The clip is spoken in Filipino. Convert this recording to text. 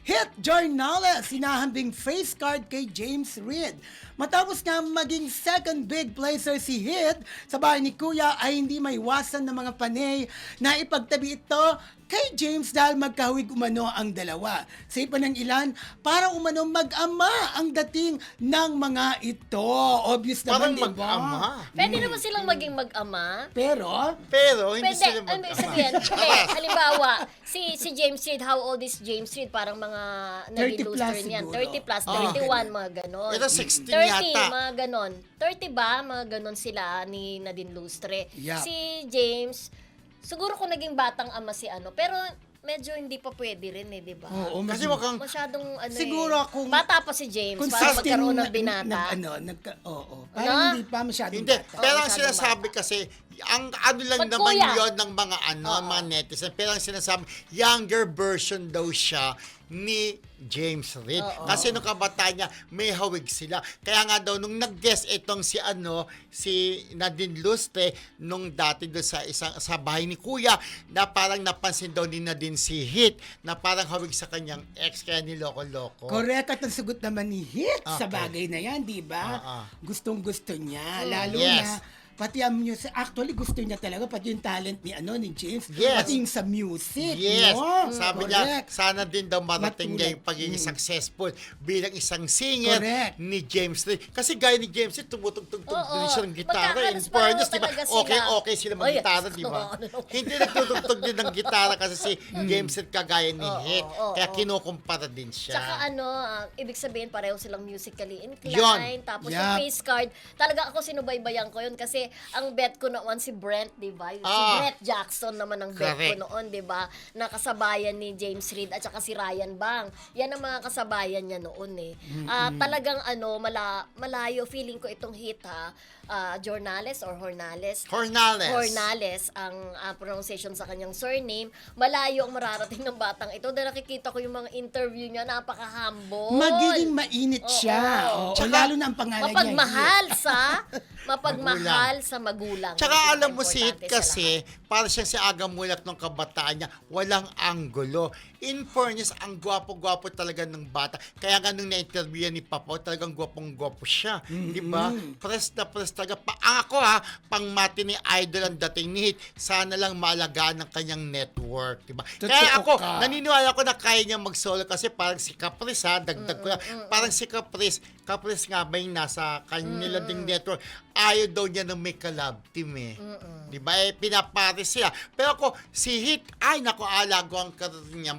Hit Journales, sinahambing face card kay James Reid. Matapos nga maging second big placer si Hit sa bahay ni Kuya ay hindi maiwasan ng mga panay na ipagtabi ito kay James dahil magkahawig umano ang dalawa. Sa ipa ng ilan, para umano mag-ama ang dating ng mga ito. Obvious Parang naman, diba? mag-ama. Pwede naman silang maging mag-ama. Pero, Hindi Pwede, sila ano mag-ama. sabihin? Okay, halimbawa, si James Reid, how old is James Reid? Parang mga 30 naging plus loser niyan. siguro. 30 plus, Ah. 31, mga ganon. Ito 16 30, yata. mga ganon. 30 ba? Mga ganon sila ni Nadine Lustre. Yeah. Si James, siguro kung naging batang ama si ano, pero medyo hindi pa pwede rin di ba? oo, Kasi mukhang Masyadong ano Siguro kung- bata pa si James, kung para 16 magkaroon ng na- binata. oo. Parang No? hindi pa masyadong Hindi, bata. pero ang masyadong sinasabi kasi, ang ano lang Pag naman kuya. yon ng mga mga netizen, pero ang sinasabi, younger version daw siya ni James Reid. Oo. Kasi nung kabataan niya, may hawig sila. Kaya nga daw, nung nag-guest itong si Nadine Lustre, nung dati doon sa bahay ni Kuya, na parang napansin daw ni Nadine si Hit, na parang hawig sa kanyang ex, kaya niloko-loko. Correct, at ang sagot naman ni Hit sa Okay. bagay na yan, di ba? Gustong-gusto niya. Lalo Yes. na, pati ang music, actually gusto niya talaga, pati yung talent ni James, Yes. pati yung sa music, Yes. no? Sabi niya, Correct. sana din daw marating niya Matulad. yung pagiging successful bilang isang singer Correct. ni James Reid. Kasi gaya ni James Reid, tumutugtog-tug Oo. din siya ng gitara. In Magkakalas fairness, pareho di ba? talaga sila. Okay sila mag-gitara, di ba? Ano? Hindi nagtutugtog din ng gitara kasi si James Reid kagaya ni Hit. oo, Kaya oo. kinukumpara din siya. Tsaka ibig sabihin pareho silang musically inclined. Yun. Tapos Yup. yung face card, talaga ako sinubaybayan ko yun kasi ang bet ko noon si Brent, di ba? Si Ah. Brent Jackson naman ang bet Correct. ko noon, di ba? Nakasabayan ni James Reid at saka si Ryan Bang. Yan ang mga kasabayan niya noon eh. Talagang malayo feeling ko itong Hit Jornales or Hornales. Hornales ang pronunciation sa kanyang surname. Malayo ang mararating ng batang ito. Dahil nakikita ko yung mga interview niya, napaka-humble. Magiging mainit siya. Oo, Tsaka, lalo na ang pangalan niya. Mapagmahal sa magulang. Tsaka Yun ang alam mo si Hit importante sa kasi, para siyang si Aga Mulak ng kabataan niya, walang anggulo. In fairness, ang gwapo-gwapo talaga ng bata. Kaya nga nung na-interview ni Papa, talagang gwapong-gwapo siya. Di ba? Press na press talaga. Ako pang matinee idol ang dating ni Hit. Sana lang maalagaan ng kanyang network. Di ba? Totoo Kaya ako, ka. naniniwala ko na kaya niya mag-solo kasi parang si Caprice dagdag ko lang. Parang si Caprice nga ba yung nasa kanila ding network, ayaw daw niya ng may collab team eh. Di ba? Pinapares sila. Pero ako, si Hit, ay nako, alago ang karir niya,